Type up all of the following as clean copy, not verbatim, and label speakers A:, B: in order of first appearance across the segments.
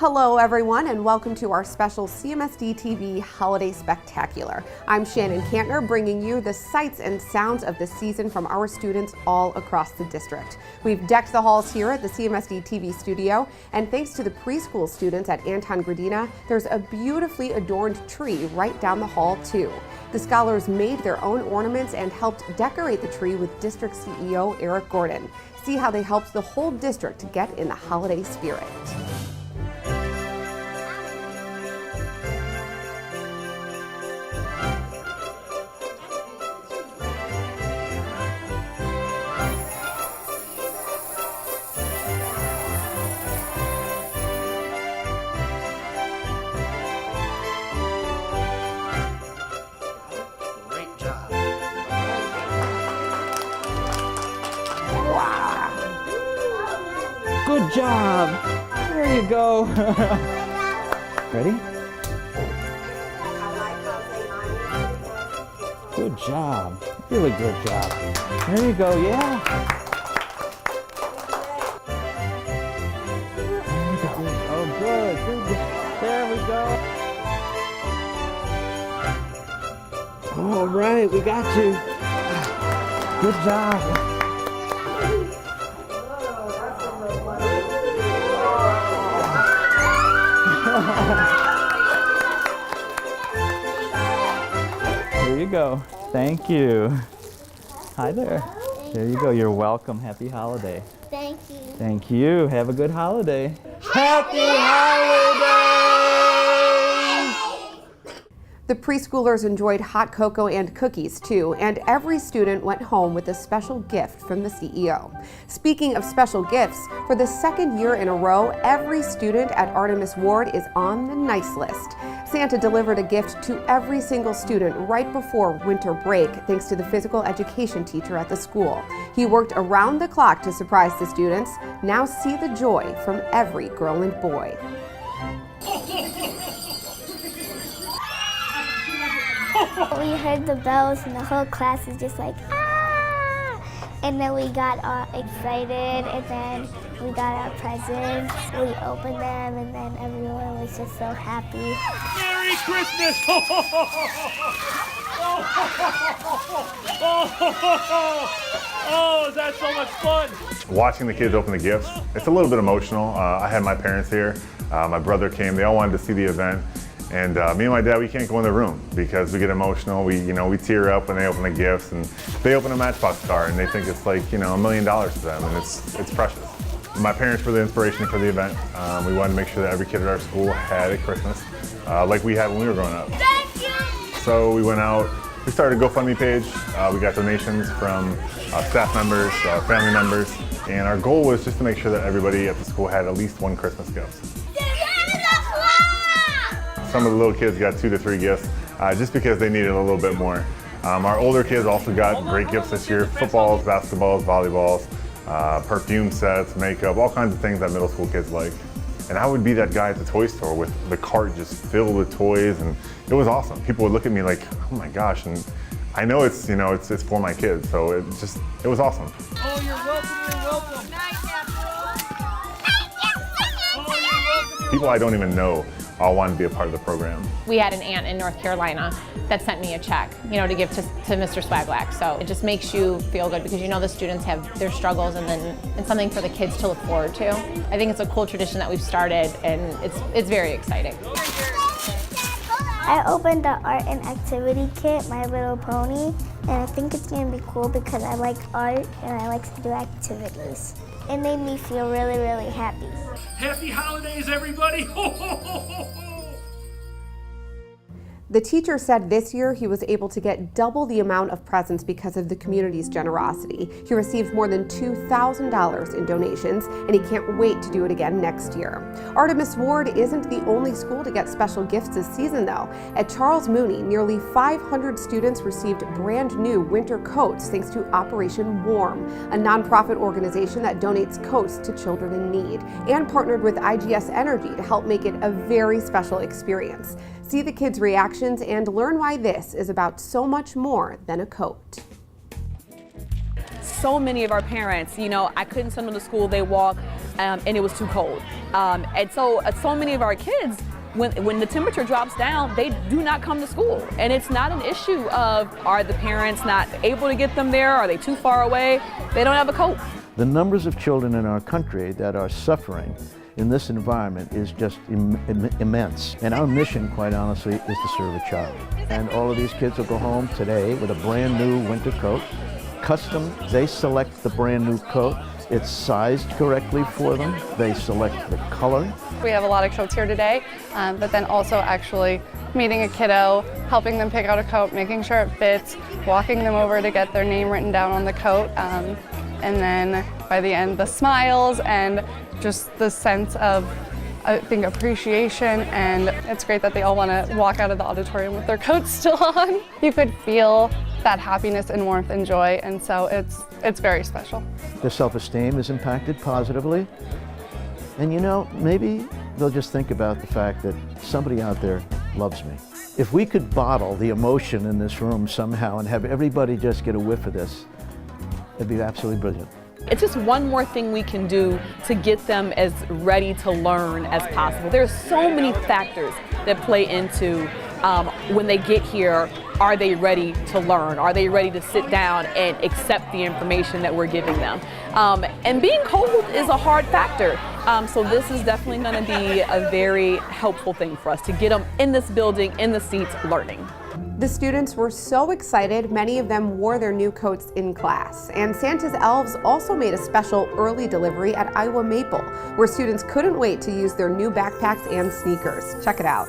A: Hello everyone and welcome to our special CMSD-TV Holiday Spectacular. I'm Shannon Cantner bringing you the sights and sounds of the season from our students all across the district. We've decked the halls here at the CMSD-TV studio, and thanks to the preschool students at Anton Gradina, there's a beautifully adorned tree right down the hall too. The scholars made their own ornaments and helped decorate the tree with district CEO Eric Gordon. See how they helped the whole district to get in the holiday spirit.
B: Good job. There you go. Ready? Good job. Really good job. There you go. Yeah. There we go. Oh, good. Good. There we go. All right. We got you. Good job. Here you go. Thank you. Hi there. There you go. You're welcome. Happy holiday.
C: Thank you.
B: Thank you. Have a good holiday. Happy holidays!
A: The preschoolers enjoyed hot cocoa and cookies too, and every student went home with a special gift from the CEO. Speaking of special gifts, for the second year in a row, every student at Artemus Ward is on the nice list. Santa delivered a gift to every single student right before winter break, thanks to the physical education teacher at the school. He worked around the clock to surprise the students. Now see the joy from every girl and boy.
C: We heard the bells and the whole class is just like, ah! And then we got all excited, and then we got our presents. We opened them, and then everyone was just so happy.
D: Merry Christmas! Oh, is that so much fun?
E: Watching the kids open the gifts, it's a little bit emotional. I had my parents here, my brother came, they all wanted to see the event. And me and my dad, we can't go in the room because we get emotional. We tear up when they open the gifts, and they open a Matchbox car and they think it's like, $1 million to them, and it's precious. My parents were the inspiration for the event. We wanted to make sure that every kid at our school had a Christmas like we had when we were growing up.
C: Thank you!
E: So we went out, we started a GoFundMe page. We got donations from staff members, family members, and our goal was just to make sure that everybody at the school had at least one Christmas gift. Some of the little kids got 2 to 3 gifts just because they needed a little bit more. Our older kids also got great gifts this year: footballs, basketballs, volleyballs, perfume sets, makeup, all kinds of things that middle school kids like. And I would be that guy at the toy store with the cart just filled with toys, and it was awesome. People would look at me like, oh my gosh, and I know it's it's for my kids, so it was awesome.
D: Oh, you're welcome, you're welcome.
E: People I don't even know all wanted to be a part of the program.
F: We had an aunt in North Carolina that sent me a check, to give to Mr. Swaglack. So it just makes you feel good because the students have their struggles, and then it's something for the kids to look forward to. I think it's a cool tradition that we've started, and it's very exciting.
C: I opened the art and activity kit, My Little Pony, and I think it's going to be cool because I like art and I like to do activities. It made me feel really, really happy.
D: Happy holidays, everybody! Ho, ho, ho, ho, ho.
A: The teacher said this year he was able to get double the amount of presents because of the community's generosity. He received more than $2,000 in donations, and he can't wait to do it again next year. Artemus Ward isn't the only school to get special gifts this season, though. At Charles Mooney, nearly 500 students received brand new winter coats thanks to Operation Warm, a nonprofit organization that donates coats to children in need, and partnered with IGS Energy to help make it a very special experience. See the kids' reactions and learn why this is about so much more than a coat.
G: so many of our parents, you know, I couldn't send them to school, they walk, and it was too cold. And so many of our kids, when the temperature drops down, they do not come to school. And it's not an issue of, are the parents not able to get them there? Are they too far away? They don't have a coat.
H: The numbers of children in our country that are suffering in this environment is just immense. And our mission, quite honestly, is to serve a child. And all of these kids will go home today with a brand new winter coat. Custom, they select the brand new coat. It's sized correctly for them. They select the color.
I: We have a lot of coats here today, but then also actually meeting a kiddo, helping them pick out a coat, making sure it fits, walking them over to get their name written down on the coat, and then by the end, the smiles and just the sense of, I think, appreciation, and it's great that they all want to walk out of the auditorium with their coats still on. You could feel that happiness and warmth and joy, and so it's very special.
H: Their self-esteem is impacted positively. And you know, maybe they'll just think about the fact that somebody out there loves me. If we could bottle the emotion in this room somehow and have everybody just get a whiff of this, it'd be absolutely brilliant.
G: It's just one more thing we can do to get them as ready to learn as possible. There's so many factors that play into when they get here. Are they ready to learn? Are they ready to sit down and accept the information that we're giving them? And being cold is a hard factor. So this is definitely going to be a very helpful thing for us to get them in this building, in the seats, learning.
A: The students were so excited, many of them wore their new coats in class. And Santa's Elves also made a special early delivery at Iowa Maple, where students couldn't wait to use their new backpacks and sneakers. Check it out.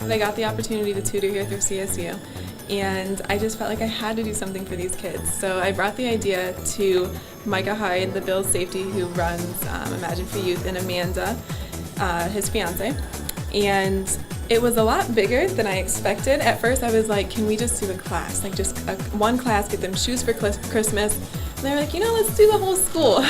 J: I got the opportunity to tutor here through CSU, and I just felt like I had to do something for these kids. So I brought the idea to Micah Hyde, the Bill's safety who runs Imagine for Youth, and Amanda, his fiance. And it was a lot bigger than I expected. At first I was like, can we just do a class? Like just one class, get them shoes for Christmas. And they were like, you know, let's do the whole school.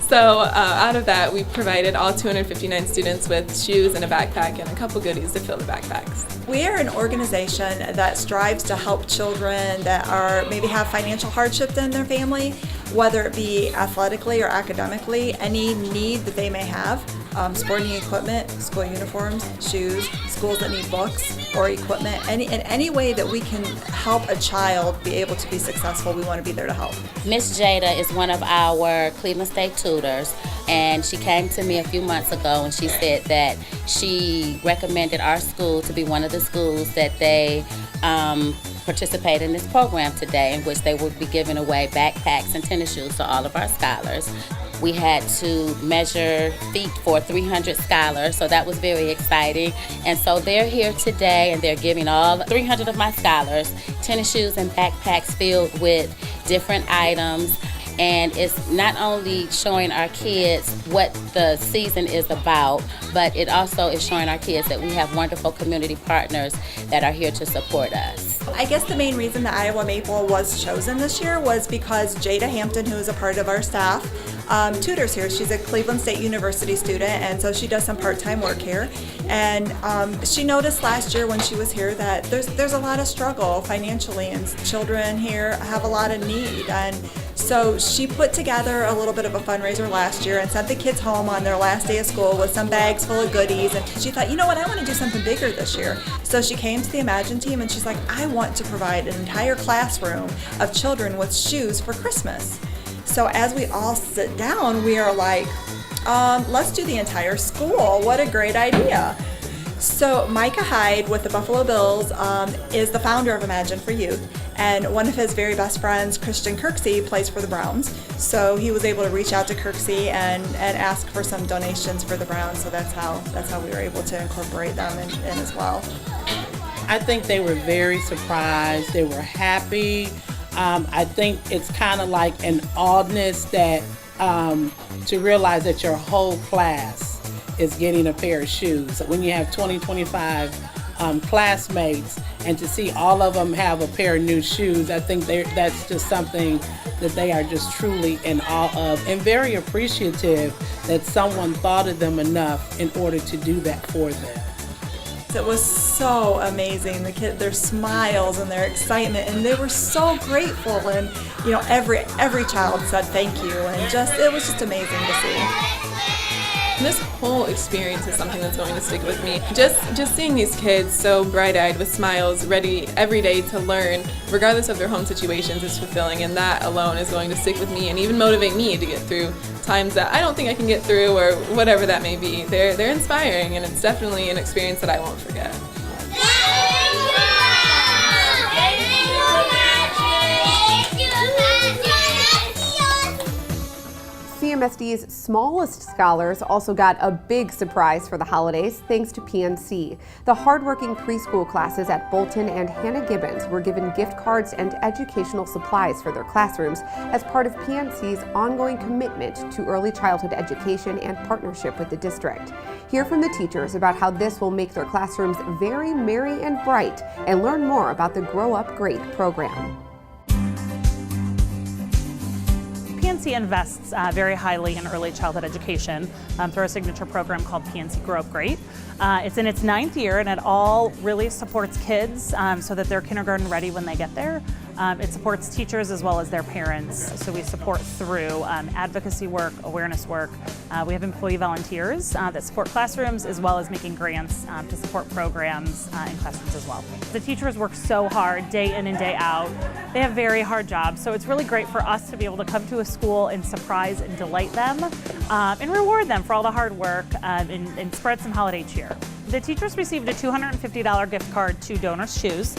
J: So out of that, we provided all 259 students with shoes and a backpack and a couple goodies to fill the backpacks.
K: We are an organization that strives to help children that are maybe have financial hardship in their family, whether it be athletically or academically, any need that they may have, sporting equipment, school uniforms, shoes, schools that need books or equipment, in any way that we can help a child be able to be successful, we want to be there to help.
L: Miss Jada is one of our Cleveland State tutors, and she came to me a few months ago and she said that she recommended our school to be one of the schools that they participate in this program today, in which they would be giving away backpacks and tennis shoes to all of our scholars. We had to measure feet for 300 scholars, so that was very exciting. And so they're here today and they're giving all 300 of my scholars tennis shoes and backpacks filled with different items. And it's not only showing our kids what the season is about, but it also is showing our kids that we have wonderful community partners that are here to support us.
K: I guess the main reason that Iowa Maple was chosen this year was because Jada Hampton, who is a part of our staff, tutors here. She's a Cleveland State University student, and so she does some part-time work here. And she noticed last year when she was here that there's a lot of struggle financially, and children here have a lot of need. And so she put together a little bit of a fundraiser last year and sent the kids home on their last day of school with some bags full of goodies. And she thought, you know what, I want to do something bigger this year. So she came to the Imagine team and she's like, I want to provide an entire classroom of children with shoes for Christmas. So as we all sit down, we are like, let's do the entire school. What a great idea. So Micah Hyde with the Buffalo Bills is the founder of Imagine for Youth, and one of his very best friends, Christian Kirksey, plays for the Browns. So he was able to reach out to Kirksey and ask for some donations for the Browns. So that's how we were able to incorporate them in as well.
M: I think they were very surprised. They were happy. I think it's kind of like an oddness that to realize that your whole class is getting a pair of shoes. So when you have 25 classmates, and to see all of them have a pair of new shoes, I think that's just something that they are just truly in awe of, and very appreciative that someone thought of them enough in order to do that for them.
K: kids. It was so amazing. Their smiles and their excitement, and they were so grateful. And every child said thank you, and it was just amazing to see.
J: This whole experience is something that's going to stick with me. Just seeing these kids so bright-eyed with smiles, ready every day to learn, regardless of their home situations, is fulfilling, and that alone is going to stick with me and even motivate me to get through times that I don't think I can get through, or whatever that may be. They're inspiring, and it's definitely an experience that I won't forget.
A: CMSD's smallest scholars also got a big surprise for the holidays thanks to PNC. The hardworking preschool classes at Bolton and Hannah Gibbons were given gift cards and educational supplies for their classrooms as part of PNC's ongoing commitment to early childhood education and partnership with the district. Hear from the teachers about how this will make their classrooms very merry and bright, and learn more about the Grow Up Great program.
N: PNC invests very highly in early childhood education through our signature program called PNC Grow Up Great. It's in its 9th year, and it all really supports kids so that they're kindergarten ready when they get there. It supports teachers as well as their parents, so we support through advocacy work, awareness work. We have employee volunteers that support classrooms as well as making grants to support programs in classrooms as well. The teachers work so hard day in and day out. They have very hard jobs, so it's really great for us to be able to come to a school and surprise and delight them and reward them for all the hard work and spread some holiday cheer. The teachers received a $250 gift card to Donors Choose,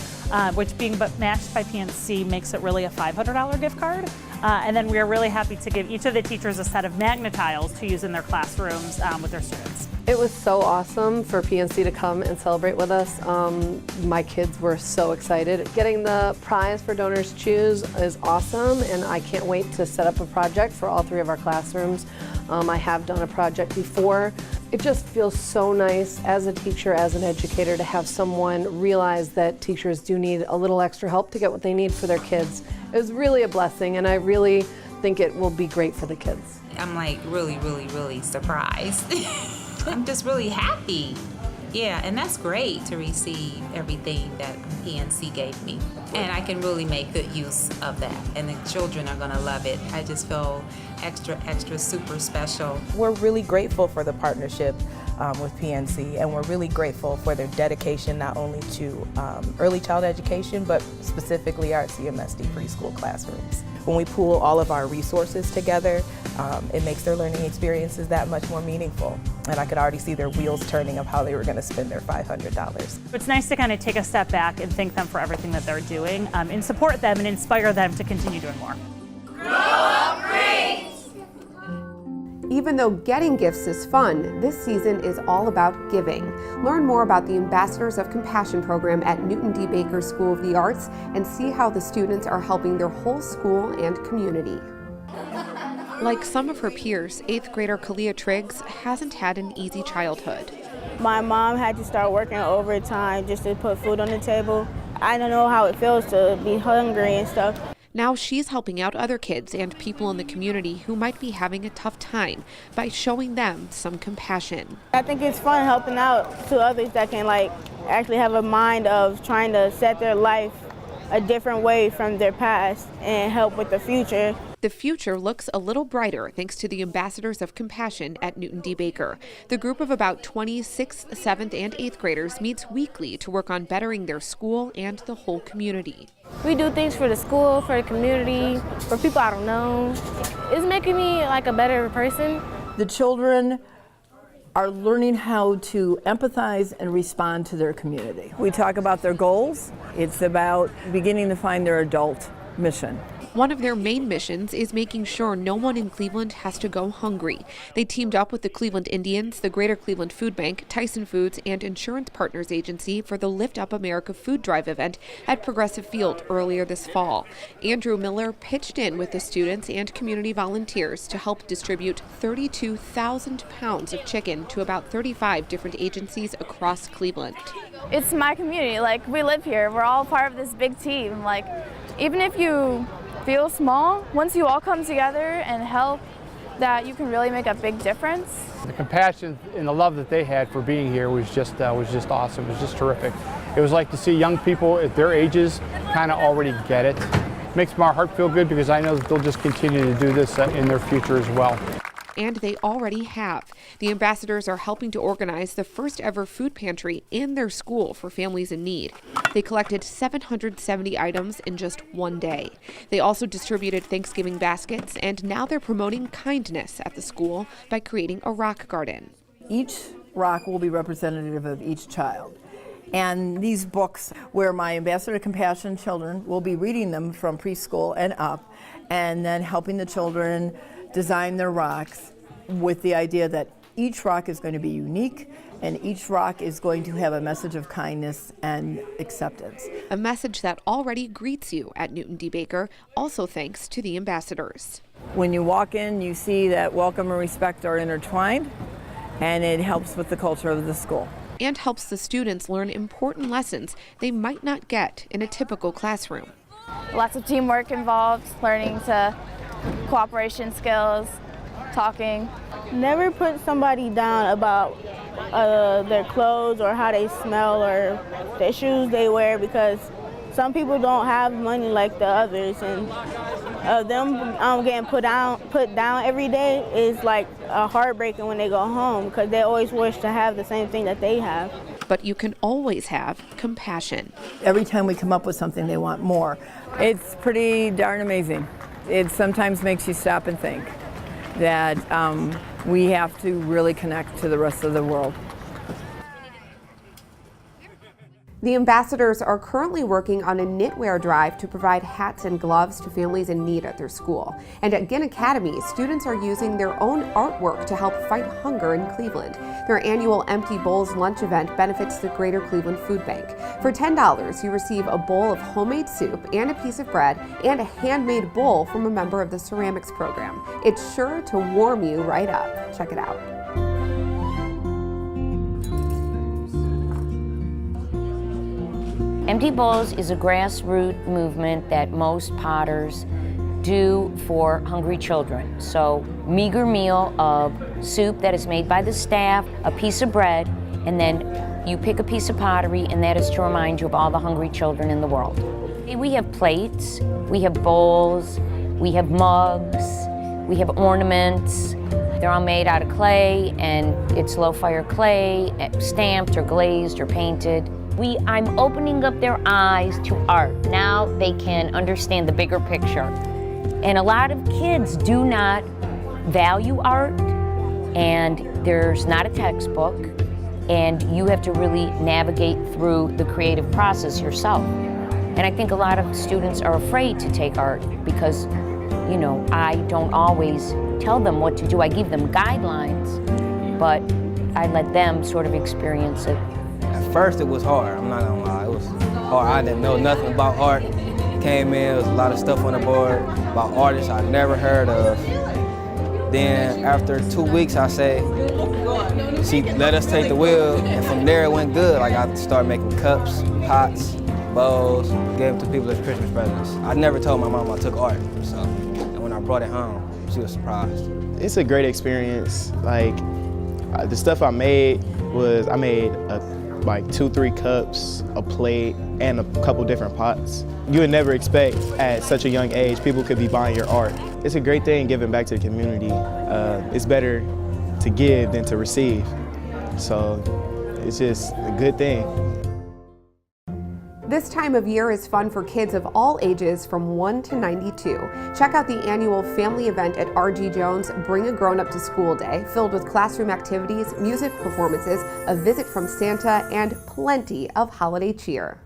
N: which being matched by PNC makes it really a $500 gift card. And then we are really happy to give each of the teachers a set of Magna-Tiles to use in their classrooms with their students.
O: It was so awesome for PNC to come and celebrate with us. My kids were so excited. Getting the prize for Donors Choose is awesome, and I can't wait to set up a project for all 3 of our classrooms. I have done a project before. It just feels so nice as a teacher, as an educator, to have someone realize that teachers do need a little extra help to get what they need for their kids. It was really a blessing, and I really think it will be great for the kids.
P: I'm like really surprised. I'm just really happy. Yeah, and that's great to receive everything that PNC gave me. And I can really make good use of that. And the children are gonna love it. I just feel extra super special.
Q: We're really grateful for the partnership with PNC, and we're really grateful for their dedication not only to early child education, but specifically our CMSD preschool classrooms. When we pool all of our resources together, it makes their learning experiences that much more meaningful. And I could already see their wheels turning of how they were going to spend their $500.
N: It's nice to kind of take a step back and thank them for everything that they're doing and support them and inspire them to continue doing more.
A: Grow Up Great! Even though getting gifts is fun, this season is all about giving. Learn more about the Ambassadors of Compassion program at Newton D. Baker School of the Arts and see how the students are helping their whole school and community. Like some of her peers, 8th grader Kalia Triggs hasn't had an easy childhood.
R: My mom had to start working overtime just to put food on the table. I don't know how it feels to be hungry and stuff.
A: Now she's helping out other kids and people in the community who might be having a tough time by showing them some compassion.
R: I think it's fun helping out to others that can actually have a mind of trying to set their life a different way from their past and help with the future.
A: The future looks a little brighter thanks to the Ambassadors of Compassion at Newton D. Baker. The group of about 20 6th, 7th, and 8th graders meets weekly to work on bettering their school and the whole community.
R: We do things for the school, for the community, for people I don't know. It's making me like a better person.
S: The children are learning how to empathize and respond to their community. We talk about their goals. It's about beginning to find their adult mission.
A: One of their main missions is making sure no one in Cleveland has to go hungry. They teamed up with the Cleveland Indians, the Greater Cleveland Food Bank, Tyson Foods, and Insurance Partners Agency for the Lift Up America Food Drive event at Progressive Field earlier this fall. Andrew Miller pitched in with the students and community volunteers to help distribute 32,000 pounds of chicken to about 35 different agencies across Cleveland.
T: It's my community. We live here. We're all part of this big team. Even if you feel small, once you all come together and help that you can really make a big difference.
U: The compassion and the love that they had for being here was just awesome. It was just terrific. It was like to see young people at their ages kind of already get it. Makes my heart feel good because I know that they'll just continue to do this in their future as well.
A: And they already have. The ambassadors are helping to organize the first ever food pantry in their school for families in need. They collected 770 items in just one day. They also distributed Thanksgiving baskets, and now they're promoting kindness at the school by creating a rock garden.
S: Each rock will be representative of each child. And these books, where my Ambassador of Compassion children will be reading them from preschool and up, and then helping the children design their rocks with the idea that each rock is going to be unique and each rock is going to have a message of kindness and acceptance.
A: A message that already greets you at Newton D. Baker, also thanks to the ambassadors.
S: When you walk in, you see that welcome and respect are intertwined, and it helps with the culture of the school.
A: And helps the students learn important lessons they might not get in a typical classroom.
T: Lots of teamwork involved, learning to cooperation skills, talking.
R: Never put somebody down about their clothes or how they smell or the shoes they wear, because some people don't have money like the others, and them getting put down every day is like heartbreaking when they go home, because they always wish to have the same thing that they have.
A: But you can always have compassion.
S: Every time we come up with something, they want more. It's pretty darn amazing. It sometimes makes you stop and think that we have to really connect to the rest of the world.
A: The ambassadors are currently working on a knitwear drive to provide hats and gloves to families in need at their school. And at Ginn Academy, students are using their own artwork to help fight hunger in Cleveland. Their annual Empty Bowls lunch event benefits the Greater Cleveland Food Bank. For $10, you receive a bowl of homemade soup and a piece of bread and a handmade bowl from a member of the ceramics program. It's sure to warm you right up. Check it out.
V: Empty Bowls is a grassroots movement that most potters do for hungry children. So, meager meal of soup that is made by the staff, a piece of bread, and then you pick a piece of pottery, and that is to remind you of all the hungry children in the world. We have plates, we have bowls, we have mugs, we have ornaments. They're all made out of clay, and it's low-fire clay, stamped or glazed or painted. I'm opening up their eyes to art. Now they can understand the bigger picture. And a lot of kids do not value art, and there's not a textbook, and you have to really navigate through the creative process yourself. And I think a lot of students are afraid to take art because, you know, I don't always tell them what to do. I give them guidelines, but I let them sort of experience it.
W: At first it was hard, I'm not gonna lie, it was hard. I didn't know nothing about art. Came in, there was a lot of stuff on the board about artists I never heard of. Then after 2 weeks, I say, she let us take the wheel, and from there it went good. Like I started making cups, pots, bowls, gave them to people as Christmas presents. I never told my mom I took art, so, and when I brought it home, she was surprised.
X: It's a great experience. Like, the stuff I made was, I made like 2-3 cups, a plate, and a couple different pots. You would never expect at such a young age people could be buying your art. It's a great thing giving back to the community. It's better to give than to receive. So it's just a good thing.
A: This time of year is fun for kids of all ages from 1 to 92. Check out the annual family event at R.G. Jones Bring a Grown-Up to School Day, filled with classroom activities, music performances, a visit from Santa, and plenty of holiday cheer.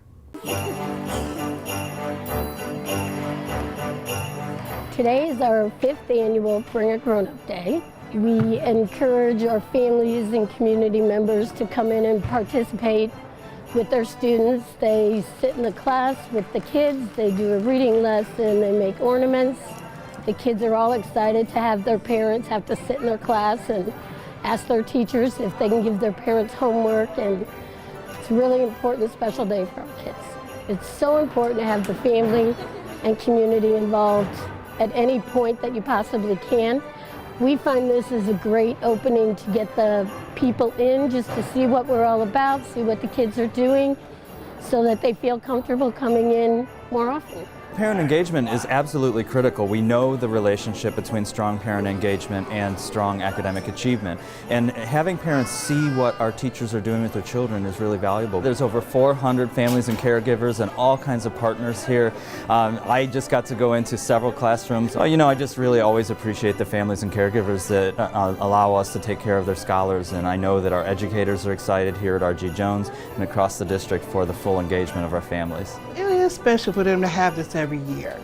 Y: Today is our 5th annual Bring a Grown-Up Day. We encourage our families and community members to come in and participate with their students. They sit in the class with the kids, they do a reading lesson, they make ornaments. The kids are all excited to have their parents have to sit in their class and ask their teachers if they can give their parents homework, and it's a really important, special day for our kids. It's so important to have the family and community involved at any point that you possibly can. We find this is a great opening to get the people in, just to see what we're all about, see what the kids are doing, so that they feel comfortable coming in more often.
B: Parent engagement is absolutely critical. We know the relationship between strong parent engagement and strong academic achievement. And having parents see what our teachers are doing with their children is really valuable. There's over 400 families and caregivers and all kinds of partners here. I just got to go into several classrooms. I just really always appreciate the families and caregivers that allow us to take care of their scholars. And I know that our educators are excited here at R.G. Jones and across the district for the full engagement of our families.
C: It's special for them to have this every year.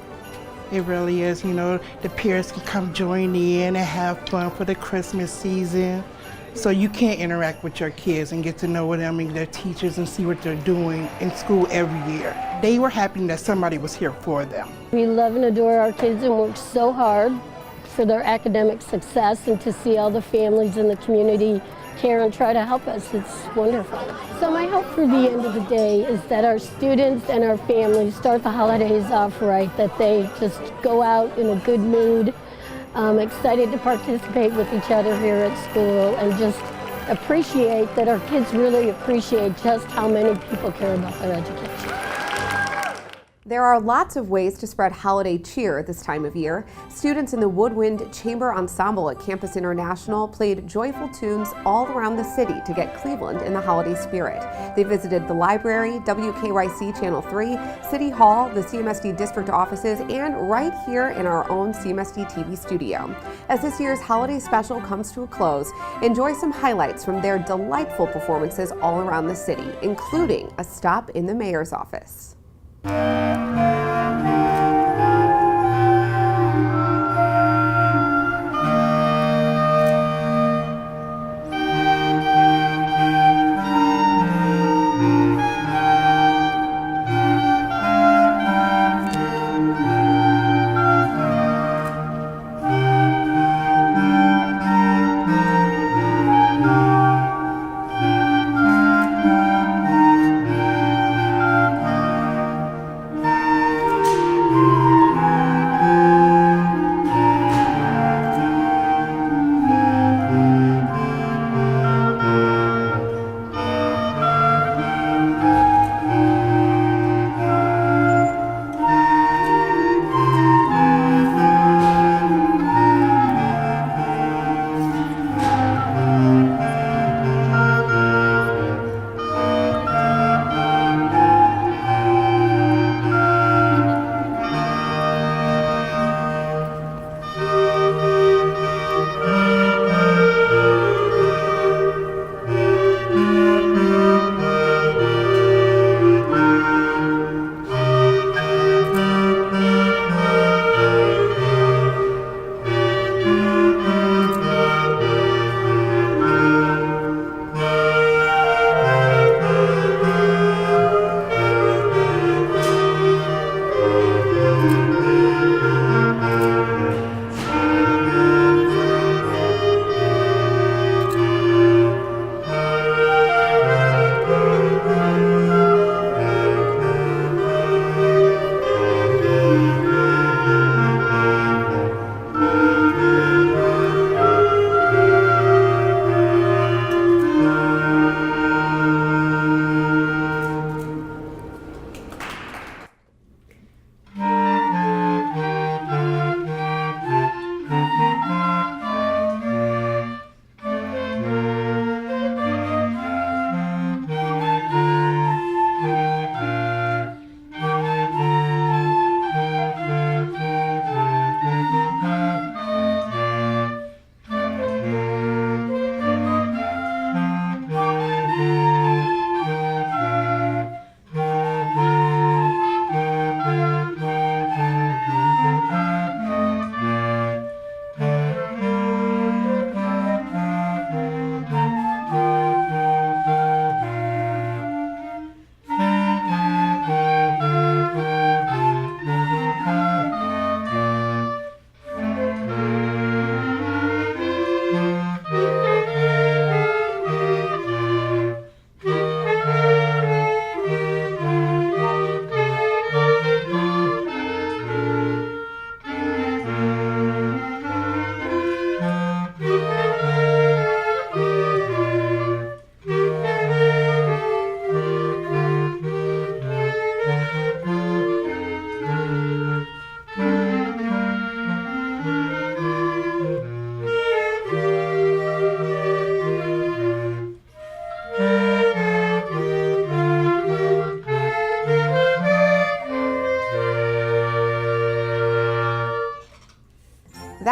C: It really is. The peers can come join in and have fun for the Christmas season. So you can interact with your kids and get to know them and their teachers and see what they're doing in school every year. They were happy that somebody was here for them.
Y: We love and adore our kids and work so hard for their academic success, and to see all the families in the community care and try to help us, it's wonderful. So my hope for the end of the day is that our students and our families start the holidays off right, that they just go out in a good mood, excited to participate with each other here at school, and just appreciate that our kids really appreciate just how many people care about their education.
A: There are lots of ways to spread holiday cheer this time of year. Students in the Woodwind Chamber Ensemble at Campus International played joyful tunes all around the city to get Cleveland in the holiday spirit. They visited the library, WKYC Channel 3, City Hall, the CMSD district offices, and right here in our own CMSD-TV studio. As this year's holiday special comes to a close, enjoy some highlights from their delightful performances all around the city, including a stop in the mayor's office.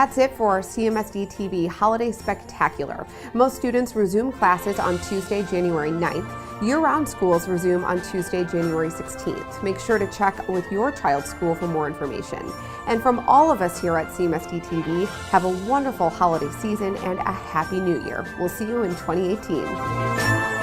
A: That's it for our CMSD-TV Holiday Spectacular. Most students resume classes on Tuesday, January 9th. Year-round schools resume on Tuesday, January 16th. Make sure to check with your child's school for more information. And from all of us here at CMSD-TV, have a wonderful holiday season and a Happy New Year. We'll see you in 2018.